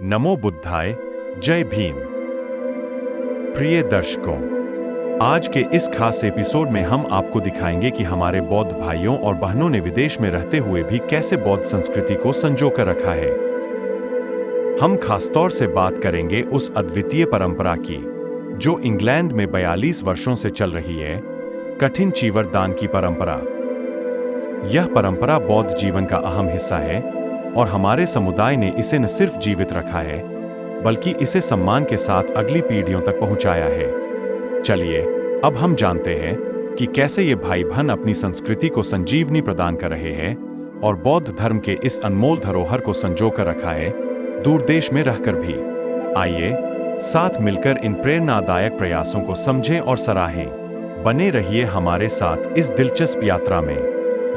नमो बुद्धाय, जय भीम। प्रिय दर्शकों, आज के इस खास एपिसोड में हम आपको दिखाएंगे कि हमारे बौद्ध भाइयों और बहनों ने विदेश में रहते हुए भी कैसे बौद्ध संस्कृति को संजो कर रखा है। हम खासतौर से बात करेंगे उस अद्वितीय परंपरा की जो इंग्लैंड में 42 वर्षों से चल रही है, कठिन चीवर दान की परंपरा। यह परंपरा बौद्ध जीवन का अहम हिस्सा है और हमारे समुदाय ने इसे न सिर्फ जीवित रखा है, बल्कि इसे सम्मान के साथ अगली पीढ़ियों तक पहुंचाया है। चलिए, अब हम जानते हैं कि कैसे ये भाई बहन अपनी संस्कृति को संजीवनी प्रदान कर रहे हैं और बौद्ध धर्म के इस अनमोल धरोहर को संजो कर रखा है, दूर देश में रहकर भी। आइए, साथ मिलकर इन प्रेरणादायक प्रयासों को समझें और सराहें। बने रहिए हमारे साथ इस दिलचस्प यात्रा में।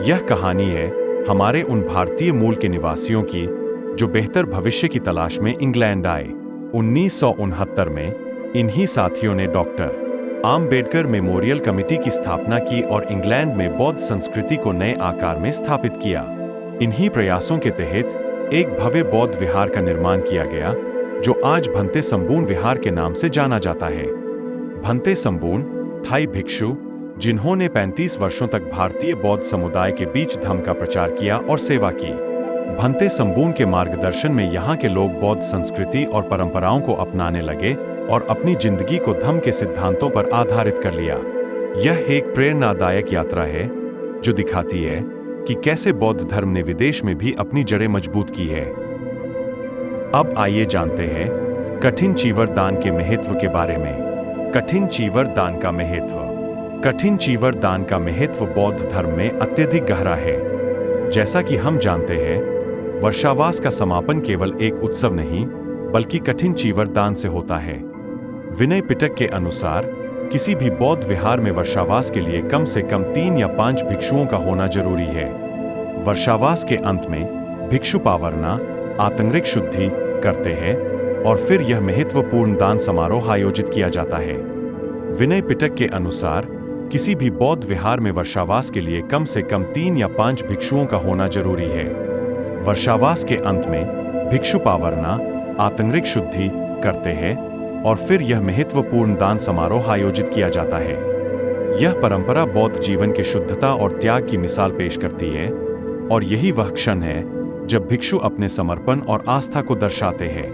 यह कहानी है हमारे उन भारतीय मूल के निवासियों की जो बेहतर भविष्य की तलाश में इंग्लैंड आए। 1969 में इन्हीं साथियों ने डॉक्टर आम्बेडकर मेमोरियल कमेटी की स्थापना की और इंग्लैंड में बौद्ध संस्कृति को नए आकार में स्थापित किया। इन्हीं प्रयासों के तहत एक भव्य बौद्ध विहार का निर्माण किया गया जो आज भंते सम्बून विहार के नाम से जाना जाता है। भंते सम्बून थाई भिक्षु जिन्होंने 35 वर्षों तक भारतीय बौद्ध समुदाय के बीच धम्म का प्रचार किया और सेवा की। भंते सम्बून के मार्गदर्शन में यहाँ के लोग बौद्ध संस्कृति और परंपराओं को अपनाने लगे और अपनी जिंदगी को धम्म के सिद्धांतों पर आधारित कर लिया। यह एक प्रेरणादायक यात्रा है जो दिखाती है कि कैसे बौद्ध धर्म ने विदेश में भी अपनी जड़ें मजबूत की है। अब आइए जानते हैं कठिन चीवर दान के महत्व के बारे में। कठिन चीवर दान का महत्व। कठिन चीवर दान का महत्व बौद्ध धर्म में अत्यधिक गहरा है। जैसा कि हम जानते हैं, वर्षावास का समापन केवल एक उत्सव नहीं, बल्कि कठिन चीवर दान से होता है। विनय पिटक के अनुसार किसी भी बौद्ध विहार में वर्षावास के लिए कम से कम 3 या 5 भिक्षुओं का होना जरूरी है। वर्षावास के अंत में भिक्षु पावरना आतंरिक शुद्धि करते हैं और फिर यह महत्वपूर्ण दान समारोह आयोजित किया जाता है। विनय पिटक के अनुसार किसी भी बौद्ध विहार में वर्षावास के लिए कम से कम 3 या 5 भिक्षुओं का होना जरूरी है। वर्षावास के अंत में भिक्षु पावरना आतंरिक शुद्धि करते हैं और फिर यह महत्वपूर्ण दान समारोह आयोजित किया जाता है। यह परंपरा बौद्ध जीवन की शुद्धता और त्याग की मिसाल पेश करती है और यही वह क्षण है जब भिक्षु अपने समर्पण और आस्था को दर्शाते हैं।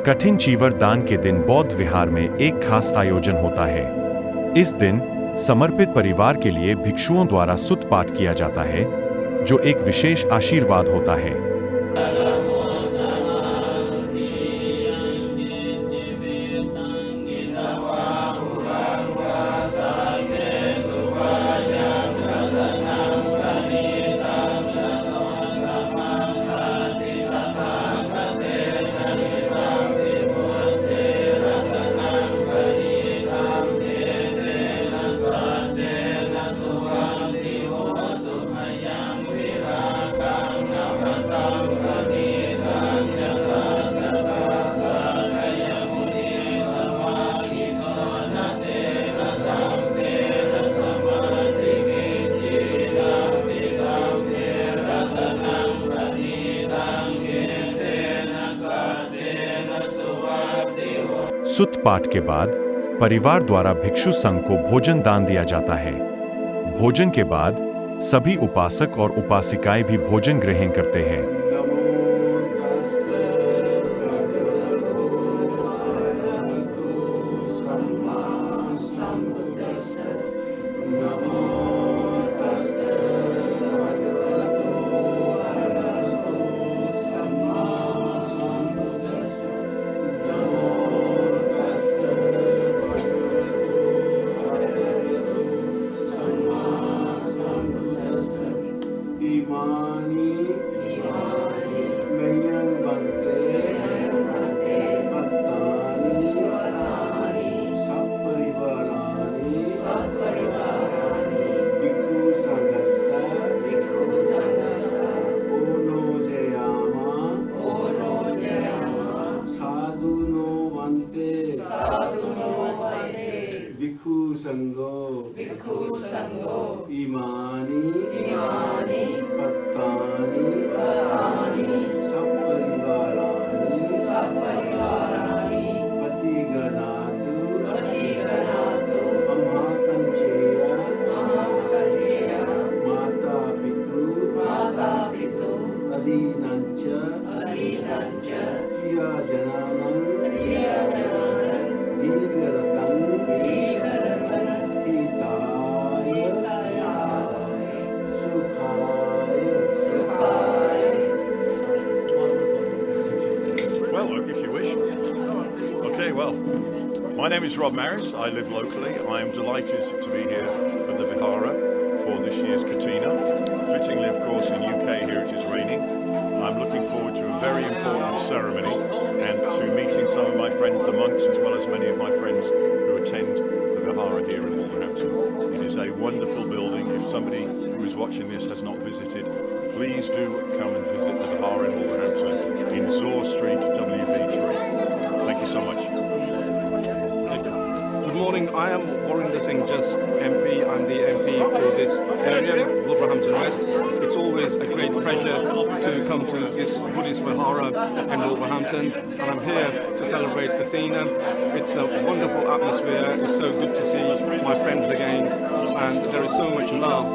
कठिन चीवर दान के दिन बौद्ध विहार में एक खास आयोजन होता है। इस दिन समर्पित परिवार के लिए भिक्षुओं द्वारा सुत्त पाठ किया जाता है जो एक विशेष आशीर्वाद होता है। सुत्त पाठ के बाद परिवार द्वारा भिक्षु संघ को भोजन दान दिया जाता है। भोजन के बाद सभी उपासक और उपासिकाएं भी भोजन ग्रहण करते हैं। संगो इमानी पत्तानी प्रियजनानां दीर्घरतं हिताय सुखाय Well, if you wish. Okay, well, my name is Rob Maris. I live locally. I am delighted to be here at the Vihara for this year's Katina. Fittingly, of course, in UK here it is raining. I'm looking forward to a very important ceremony and to meeting some of my friends, the monks, as well as many of my friends who attend the Vihara here in Wolverhampton. It is a wonderful building. If somebody who is watching this has not visited, please do come and visit the Vihara in Wolverhampton in Zor Street, WV3. Thank you so much. Good morning. I am Warinder Singh Just MP. I'm the MP for this area, Wolverhampton West. It's always a great pleasure to come to this Buddhist Vihara in Wolverhampton, and I'm here to celebrate Kathina. It's a wonderful atmosphere. It's so good to see my friends again, and there is so much love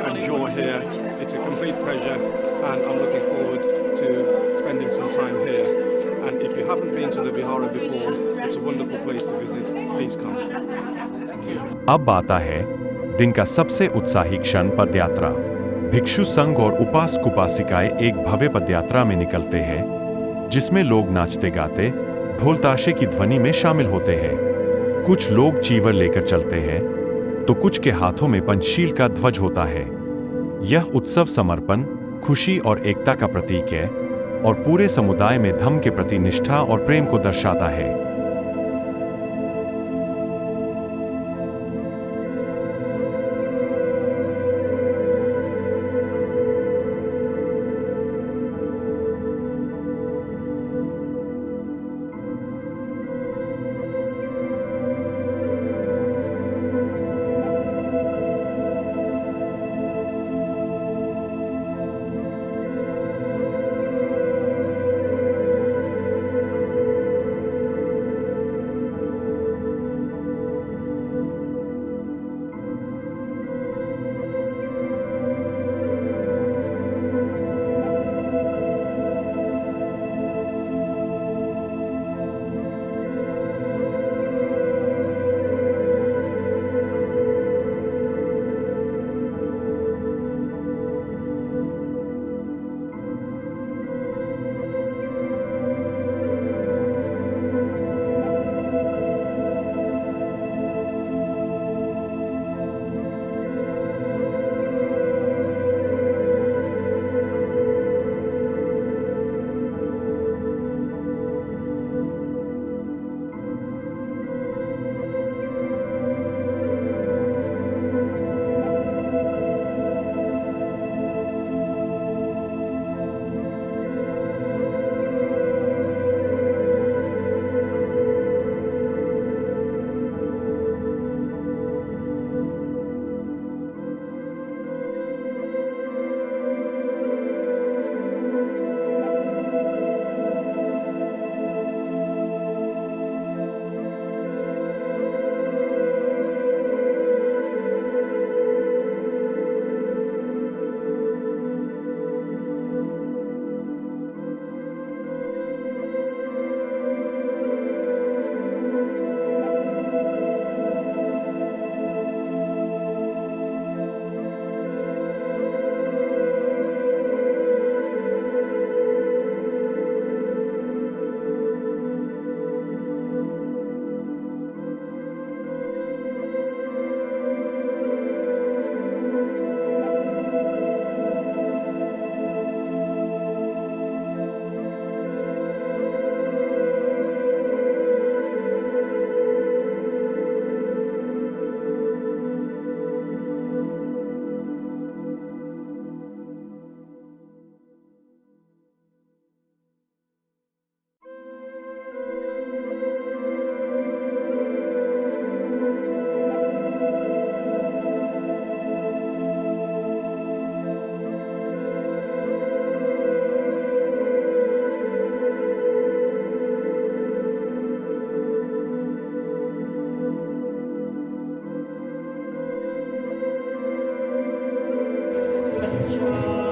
and joy here. It's a complete pleasure, and I'm looking forward to spending some time here. And if you haven't been to the Vihara before, it's a wonderful place to visit. Please come. अब आता है दिन का सबसे उत्साही क्षण, पदयात्रा। भिक्षु संघ और उपासक उपासिकाएं एक भव्य पदयात्रा में निकलते हैं, जिसमें लोग नाचते गाते ढोल ताशे की ध्वनि में शामिल होते हैं। कुछ लोग चीवर लेकर चलते हैं, तो कुछ के हाथों में पंचशील का ध्वज होता है। यह उत्सव समर्पण, खुशी और एकता का प्रतीक है और पूरे समुदाय में धम्म के प्रति निष्ठा और प्रेम को दर्शाता है।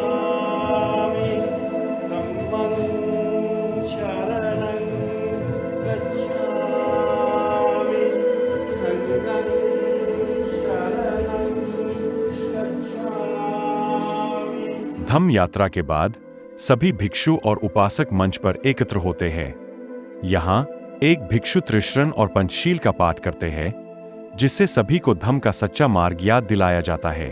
गच्छामि धम्मं शरणं धम्म यात्रा के बाद सभी भिक्षु और उपासक मंच पर एकत्र होते हैं। यहाँ एक भिक्षु त्रिशरण और पंचशील का पाठ करते हैं, जिससे सभी को धम्म का सच्चा मार्ग याद दिलाया जाता है।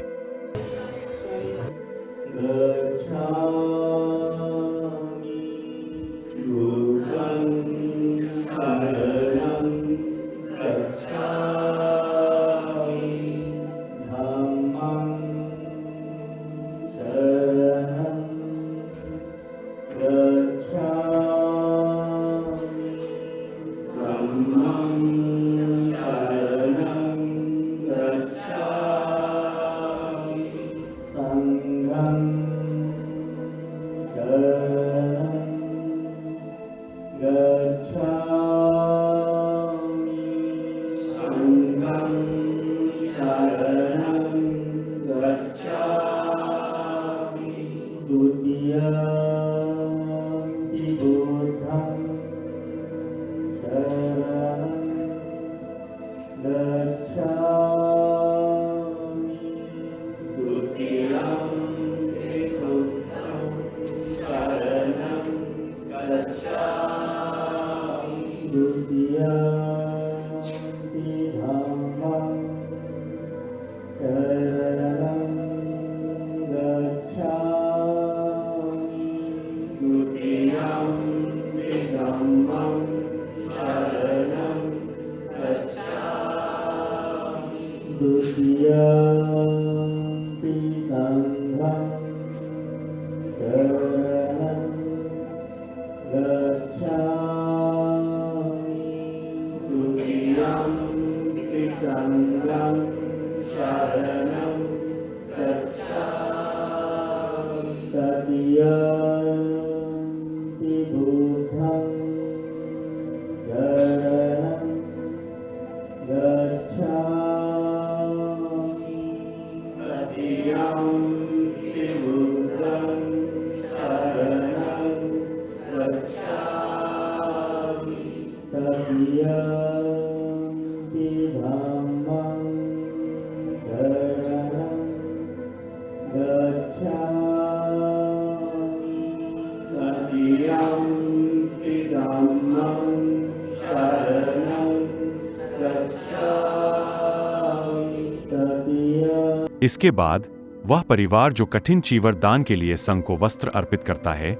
इसके बाद वह परिवार जो कठिन चीवर दान के लिए संघ को वस्त्र अर्पित करता है,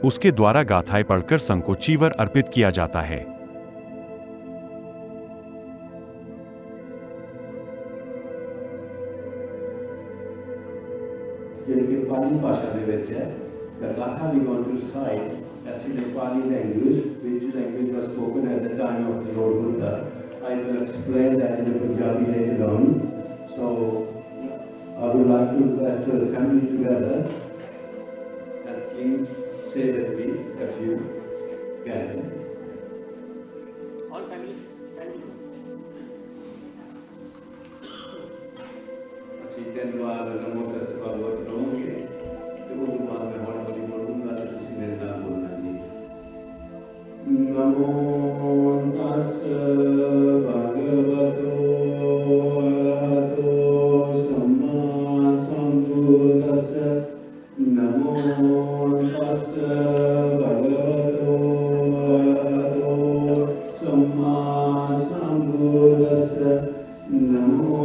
उसके द्वारा गाथाएं पढ़कर संघ को चीवर अर्पित किया जाता है। Pali Pasha de Veche, the Gatha we going to recite as in the Pali language, which language was spoken at the time of the Lord Buddha. I will explain that in the Punjabi later on. So I would like to request the family together that please say that please if you can. All family. Then नमो तस्से भगवते नमोगे तो वो बाद में हमारे बलि बोलूँगा तो तुसी मेरे नाम बोलना जी नमो तस्से भगवतो अरहतो सम्मा सम्बुद्धास्से नमो तस्से भगवतो अरहतो सम्मा सम्बुद्धास्से नमो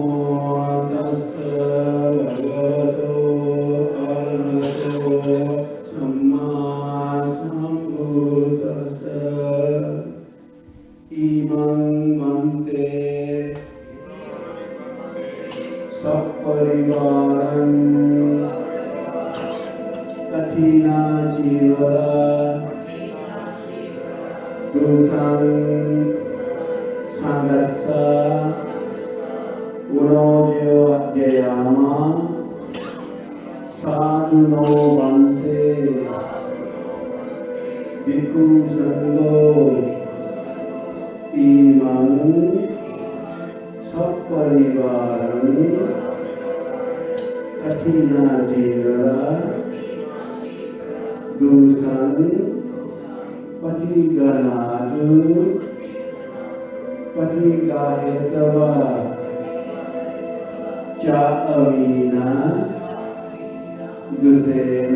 जुसेन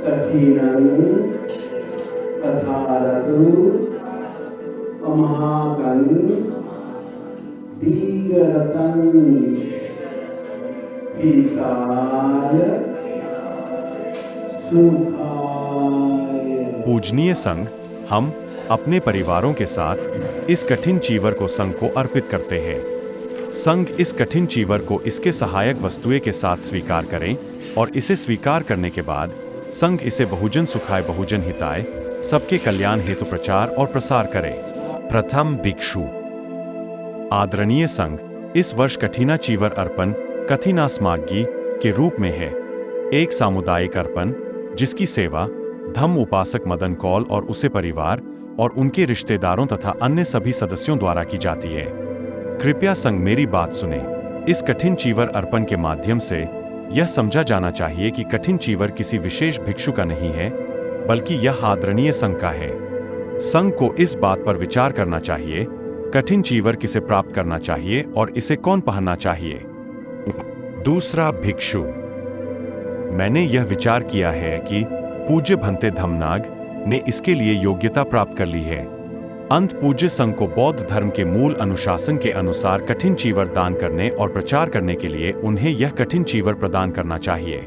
कठिनं कथारतु अमहाकं दीगरतं हिताय सुखाय। पूजनीय संघ, हम अपने परिवारों के साथ इस कठिन चीवर को संघ को अर्पित करते हैं। संघ इस कठिन चीवर को इसके सहायक वस्तुएं के साथ स्वीकार करें और इसे स्वीकार करने के बाद संघ इसे बहुजन सुखाय बहुजन हिताय सबके कल्याण हेतु प्रचार और प्रसार करे। प्रथम भिक्षु। आदरणीय संघ, इस वर्ष कठिना चीवर अर्पण कठिनास्माग्गी के रूप में है, एक सामुदायिक अर्पण जिसकी सेवा धम्म उपासक मदन कौल और उसे परिवार और उनके रिश्तेदारों तथा अन्य सभी सदस्यों द्वारा की जाती है। कृपया संघ मेरी बात सुने। इस कठिन चीवर अर्पण के माध्यम से यह समझा जाना चाहिए कि कठिन चीवर किसी विशेष भिक्षु का नहीं है, बल्कि यह आदरणीय संघ का है। संघ को इस बात पर विचार करना चाहिए कठिन चीवर किसे प्राप्त करना चाहिए और इसे कौन पहनना चाहिए। दूसरा भिक्षु। मैंने यह विचार किया है कि पूज्य भंते धम्मनाग ने इसके लिए योग्यता प्राप्त कर ली है। अंत पूज्य संघ को बौद्ध धर्म के मूल अनुशासन के अनुसार कठिन चीवर दान करने और प्रचार करने के लिए उन्हें यह कठिन चीवर प्रदान करना चाहिए।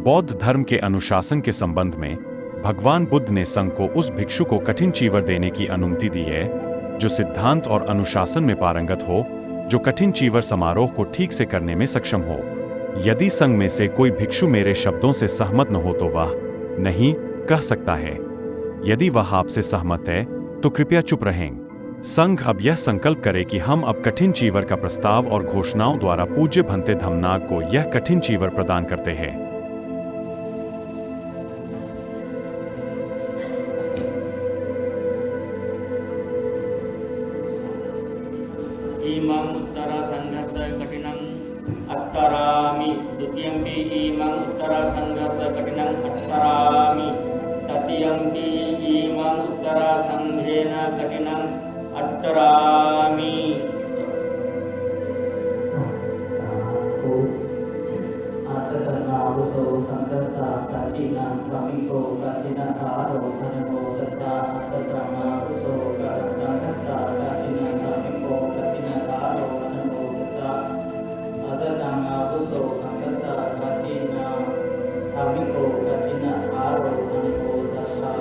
बौद्ध धर्म के अनुशासन के संबंध में भगवान बुद्ध ने संघ को उस भिक्षु को कठिन चीवर देने की अनुमति दी है जो सिद्धांत और अनुशासन में पारंगत हो, जो कठिन चीवर समारोह को ठीक से करने में सक्षम हो। यदि संघ में से कोई भिक्षु मेरे शब्दों से सहमत न हो तो वह नहीं कह सकता है। यदि वह आपसे सहमत है तो कृपया चुप रहें। संघ अब यह संकल्प करे कि हम अब कठिन चीवर का प्रस्ताव और घोषणाओं द्वारा पूज्य भंते धम्मनाग को यह कठिन चीवर प्रदान करते हैं। इमं उत्तरा संघस्य कठिनं अत्तरामि। द्वितीयंपि इमं उत्तरा संघस्य कठिनं अत्तरामि। तृतीयंपि इमं उत्तरा संघेन कठिनं अत्तरामि। आचरणावसो संघस्य कठिनं कमिको कठिनकारो धनमो तथा आचरणावसो संघस्य कठिनं कमिको कठिनकारो धनमो तथा आचरणावसो संघस्य कठिनं कमिको कठिनकारो धनमो तथा।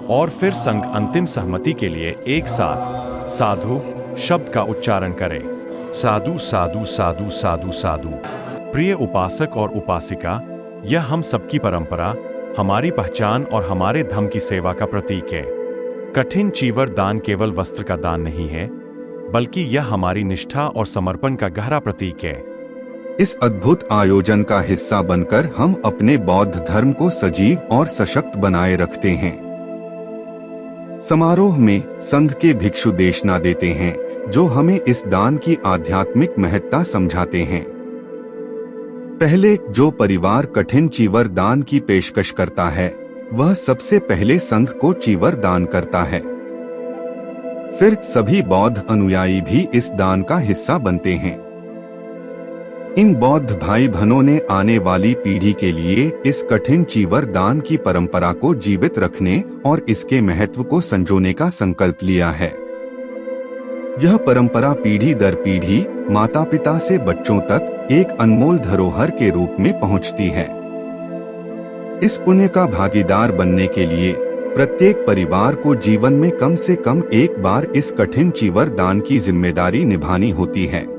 और फिर संघ अंतिम सहमति के लिए एक साथ साधु शब्द का उच्चारण करे। साधु साधु साधु साधु साधु। प्रिय उपासक और उपासिका, यह हम सबकी परंपरा, हमारी पहचान और हमारे धर्म की सेवा का प्रतीक है। कठिन चीवर दान केवल वस्त्र का दान नहीं है, बल्कि यह हमारी निष्ठा और समर्पण का गहरा प्रतीक है। इस अद्भुत आयोजन का हिस्सा बनकर हम अपने बौद्ध धर्म को सजीव और सशक्त बनाए रखते हैं। समारोह में संघ के भिक्षु देशना देते हैं, जो हमें इस दान की आध्यात्मिक महत्ता समझाते हैं। पहले जो परिवार कठिन चीवर दान की पेशकश करता है, वह सबसे पहले संघ को चीवर दान करता है। फिर सभी बौद्ध अनुयायी भी इस दान का हिस्सा बनते हैं। इन बौद्ध भाई बहनों ने आने वाली पीढ़ी के लिए इस कठिन चीवर दान की परंपरा को जीवित रखने और इसके महत्व को संजोने का संकल्प लिया है। यह परंपरा पीढ़ी दर पीढ़ी माता पिता से बच्चों तक एक अनमोल धरोहर के रूप में पहुंचती है। इस पुण्य का भागीदार बनने के लिए प्रत्येक परिवार को जीवन में कम से कम एक बार इस कठिन चीवर दान की जिम्मेदारी निभानी होती है।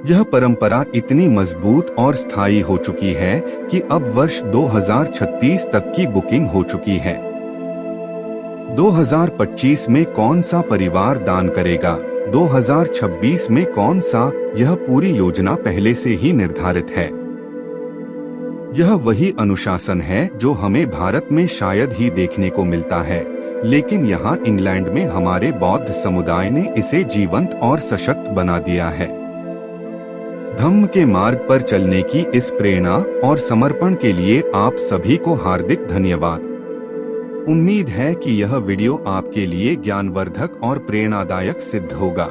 यह परंपरा इतनी मजबूत और स्थायी हो चुकी है कि अब वर्ष 2036 तक की बुकिंग हो चुकी है। 2025 में कौन सा परिवार दान करेगा, 2026 में कौन सा, यह पूरी योजना पहले से ही निर्धारित है। यह वही अनुशासन है जो हमें भारत में शायद ही देखने को मिलता है, लेकिन यहाँ इंग्लैंड में हमारे बौद्ध समुदाय ने इसे जीवंत और सशक्त बना दिया है। धम्म के मार्ग पर चलने की इस प्रेरणा और समर्पण के लिए आप सभी को हार्दिक धन्यवाद। उम्मीद है कि यह वीडियो आपके लिए ज्ञानवर्धक और प्रेरणादायक सिद्ध होगा।